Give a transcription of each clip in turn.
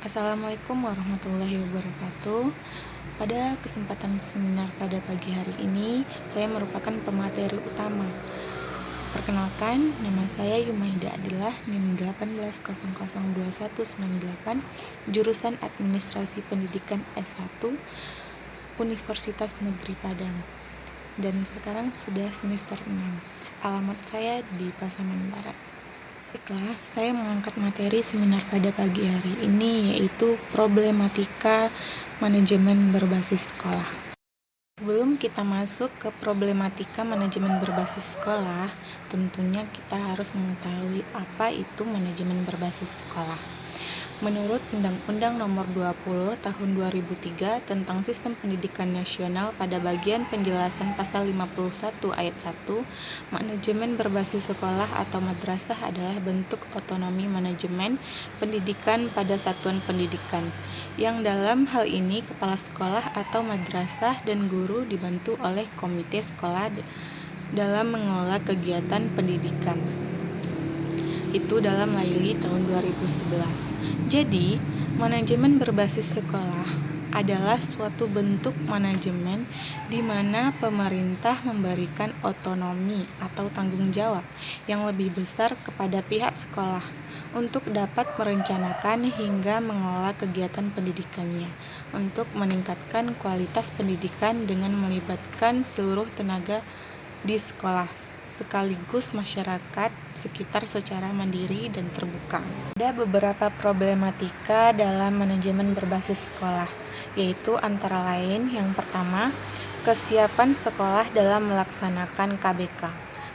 Assalamualaikum warahmatullahi wabarakatuh. Pada kesempatan seminar pada pagi hari ini, saya merupakan pemateri utama. Perkenalkan, nama saya Yumaida Adilah, NIM 18002198, jurusan Administrasi Pendidikan S1, Universitas Negeri Padang. Dan sekarang sudah semester 6. Alamat saya di Pasaman Barat. Baiklah, saya mengangkat materi seminar pada pagi hari ini yaitu problematika manajemen berbasis sekolah. Sebelum kita masuk ke problematika manajemen berbasis sekolah, tentunya kita harus mengetahui apa itu manajemen berbasis sekolah. Menurut Undang-Undang Nomor 20 Tahun 2003 tentang Sistem Pendidikan Nasional pada bagian penjelasan pasal 51 ayat 1, manajemen berbasis sekolah atau madrasah adalah bentuk otonomi manajemen pendidikan pada satuan pendidikan, yang dalam hal ini kepala sekolah atau madrasah dan guru dibantu oleh komite sekolah dalam mengelola kegiatan pendidikan. Itu dalam Laili tahun 2011. Jadi, manajemen berbasis sekolah adalah suatu bentuk manajemen di mana pemerintah memberikan otonomi atau tanggung jawab yang lebih besar kepada pihak sekolah untuk dapat merencanakan hingga mengelola kegiatan pendidikannya untuk meningkatkan kualitas pendidikan dengan melibatkan seluruh tenaga di sekolah sekaligus masyarakat sekitar secara mandiri dan terbuka. Ada beberapa problematika dalam manajemen berbasis sekolah, yaitu antara lain yang pertama, kesiapan sekolah dalam melaksanakan KBK.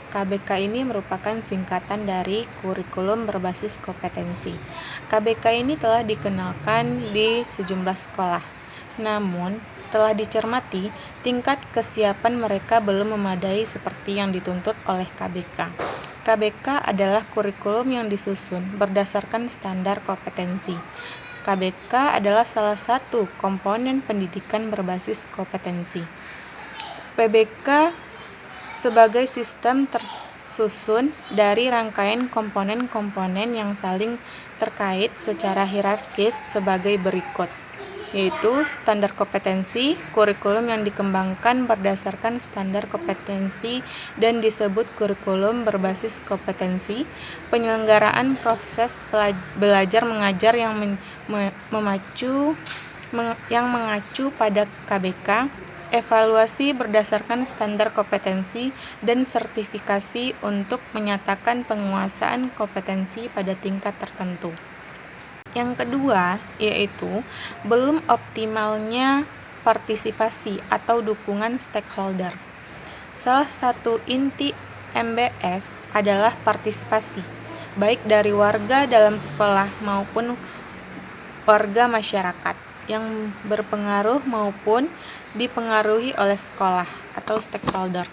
KBK ini merupakan singkatan dari kurikulum berbasis kompetensi. KBK ini telah dikenalkan di sejumlah sekolah. Namun, setelah dicermati, tingkat kesiapan mereka belum memadai seperti yang dituntut oleh KBK. KBK adalah kurikulum yang disusun berdasarkan standar kompetensi. KBK adalah salah satu komponen pendidikan berbasis kompetensi. PBK sebagai sistem tersusun dari rangkaian komponen-komponen yang saling terkait secara hierarkis sebagai berikut, yaitu standar kompetensi, kurikulum yang dikembangkan berdasarkan standar kompetensi dan disebut kurikulum berbasis kompetensi, penyelenggaraan proses belajar mengajar yang mengacu pada KBK, evaluasi berdasarkan standar kompetensi, dan sertifikasi untuk menyatakan penguasaan kompetensi pada tingkat tertentu. Yang kedua, yaitu belum optimalnya partisipasi atau dukungan stakeholder. Salah satu inti MBS adalah partisipasi, baik dari warga dalam sekolah maupun warga masyarakat yang berpengaruh maupun dipengaruhi oleh sekolah atau stakeholder.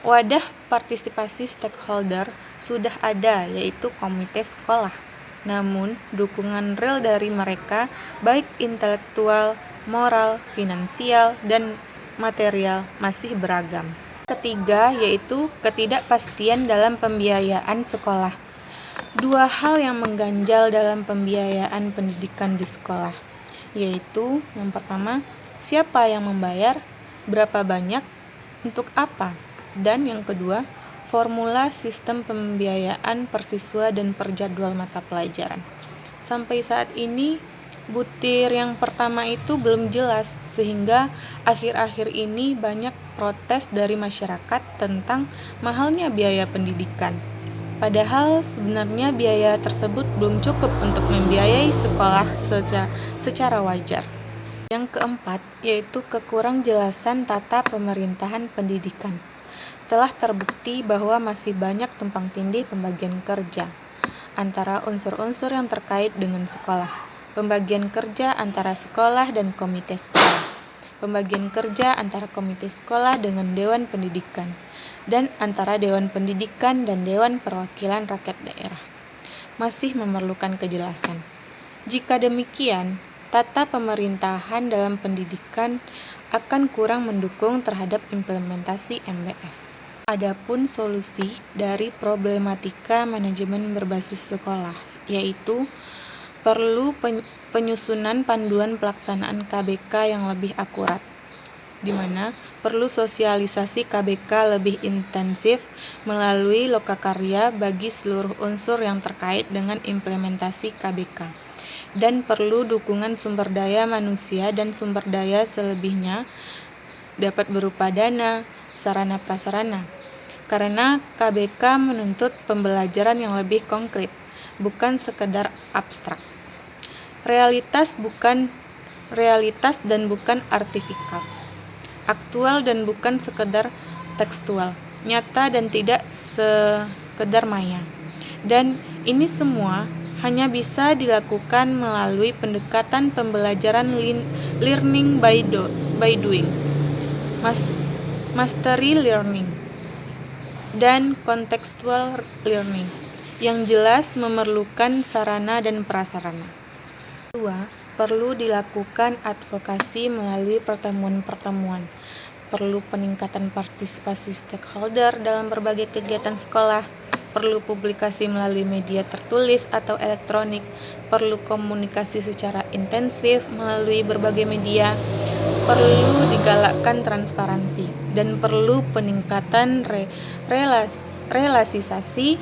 Wadah partisipasi stakeholder sudah ada, yaitu komite sekolah. Namun, dukungan real dari mereka, baik intelektual, moral, finansial, dan material, masih beragam. Ketiga, yaitu ketidakpastian dalam pembiayaan sekolah. Dua hal yang mengganjal dalam pembiayaan pendidikan di sekolah, yaitu yang pertama, siapa yang membayar, berapa banyak, untuk apa, dan yang kedua, formula sistem pembiayaan per siswa dan per jadwal mata pelajaran. Sampai saat ini, butir yang pertama itu belum jelas, sehingga akhir-akhir ini banyak protes dari masyarakat tentang mahalnya biaya pendidikan. Padahal sebenarnya biaya tersebut belum cukup untuk membiayai sekolah secara wajar. Yang keempat, yaitu kekurangjelasan tata pemerintahan pendidikan. Telah terbukti bahwa masih banyak tumpang tindih pembagian kerja antara unsur-unsur yang terkait dengan sekolah, pembagian kerja antara sekolah dan komite sekolah, pembagian kerja antara komite sekolah dengan dewan pendidikan, dan antara dewan pendidikan dan dewan perwakilan rakyat daerah. Masih memerlukan kejelasan. Jika demikian, tata pemerintahan dalam pendidikan akan kurang mendukung terhadap implementasi MBS. Adapun solusi dari problematika manajemen berbasis sekolah, yaitu perlu penyusunan panduan pelaksanaan KBK yang lebih akurat, di mana perlu sosialisasi KBK lebih intensif melalui lokakarya bagi seluruh unsur yang terkait dengan implementasi KBK, dan perlu dukungan sumber daya manusia dan sumber daya selebihnya dapat berupa dana, sarana prasarana. Karena KBK menuntut pembelajaran yang lebih konkret, bukan sekedar abstrak. Realitas dan bukan artifikal. Aktual dan bukan sekedar tekstual. Nyata dan tidak sekedar maya. Dan ini semua hanya bisa dilakukan melalui pendekatan pembelajaran learning by doing, mastery learning, dan contextual learning yang jelas memerlukan sarana dan prasarana. Kedua, perlu dilakukan advokasi melalui pertemuan-pertemuan. Perlu peningkatan partisipasi stakeholder dalam berbagai kegiatan sekolah. Perlu publikasi melalui media tertulis atau elektronik. Perlu komunikasi secara intensif melalui berbagai media. Perlu digalakkan transparansi dan perlu peningkatan realisasi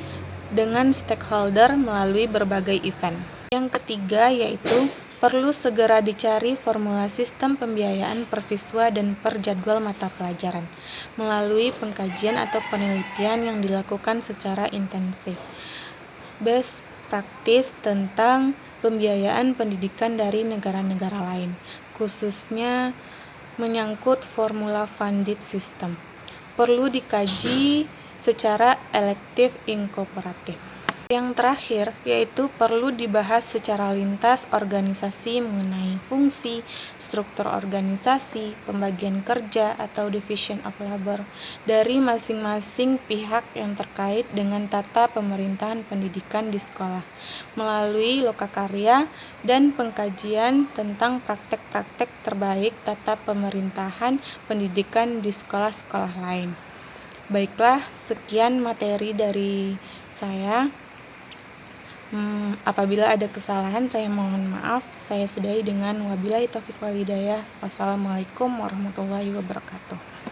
dengan stakeholder melalui berbagai event. Yang ketiga yaitu perlu segera dicari formula sistem pembiayaan per siswa dan per jadwal mata pelajaran melalui pengkajian atau penelitian yang dilakukan secara intensif. Best practice tentang pembiayaan pendidikan dari negara-negara lain, khususnya menyangkut formula funded system. Perlu dikaji secara elektif inkooperatif. Yang terakhir yaitu perlu dibahas secara lintas organisasi mengenai fungsi, struktur organisasi, pembagian kerja atau division of labor dari masing-masing pihak yang terkait dengan tata pemerintahan pendidikan di sekolah melalui lokakarya dan pengkajian tentang praktek-praktek terbaik tata pemerintahan pendidikan di sekolah-sekolah lain. Baiklah, sekian materi dari saya. Apabila ada kesalahan, saya mohon maaf. Saya sudahi dengan wabillahi taufiq wal hidayah. Wassalamualaikum warahmatullahi wabarakatuh.